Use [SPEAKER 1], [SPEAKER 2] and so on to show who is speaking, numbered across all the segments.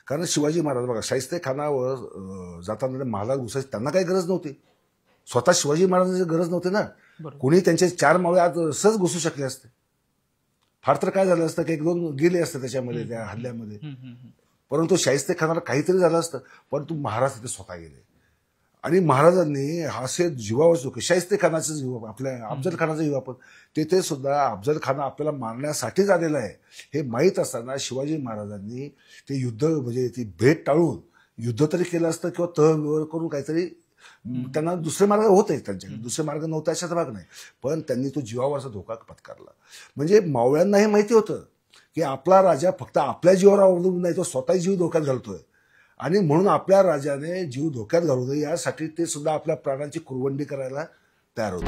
[SPEAKER 1] कारण शिवाजी महाराज बघा शाहिस्ते खानावर जाताना महाराज घुसायची त्यांना काही गरज नव्हती, स्वतः शिवाजी महाराजांची गरज नव्हती ना. कोणी त्यांचे 4 मावळे आज सहज घुसू शकले असते. फार तर काय झालं असतं की 1-2 गेले असते त्याच्यामध्ये त्या हल्ल्यामध्ये, परंतु शाहिस्ते खानाला काहीतरी झालं असतं. परंतु महाराज तिथे स्वतः गेले आणि महाराजांनी असे जीवावर की शाहिस्ते खानाचा जीव, आपल्या अफजल खानाचा जीव, आपण तिथे सुद्धा अफजल खान आपल्याला मारण्यासाठीच आलेला आहे हे माहीत असताना शिवाजी महाराजांनी ते युद्ध म्हणजे ती भेट टाळून युद्ध तरी केलं असतं किंवा तह करून काहीतरी त्यांना दुसरे मार्ग होते, त्यांच्याकडे दुसरे मार्ग नव्हते अशाचा भाग नाही, पण त्यांनी तो जीवावरचा धोका पत्करला. म्हणजे मावळ्यांना हे माहिती होतं की आपला राजा फक्त आपल्या जीवावर अवलंबून नाही, तो स्वतः जीव धोक्यात घालतोय आणि म्हणून आपल्या राजाने जीव धोक्यात घालू नये यासाठी ते सुद्धा आपल्या प्राणांची कुरवंडी करायला तयार होते.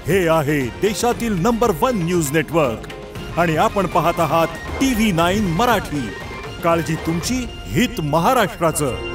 [SPEAKER 2] हे आहे देशातील नंबर 1 न्यूज नेटवर्क आणि आपण पाहत आहात TV9 मराठी. काळजी तुमची, हित महाराष्ट्राचं.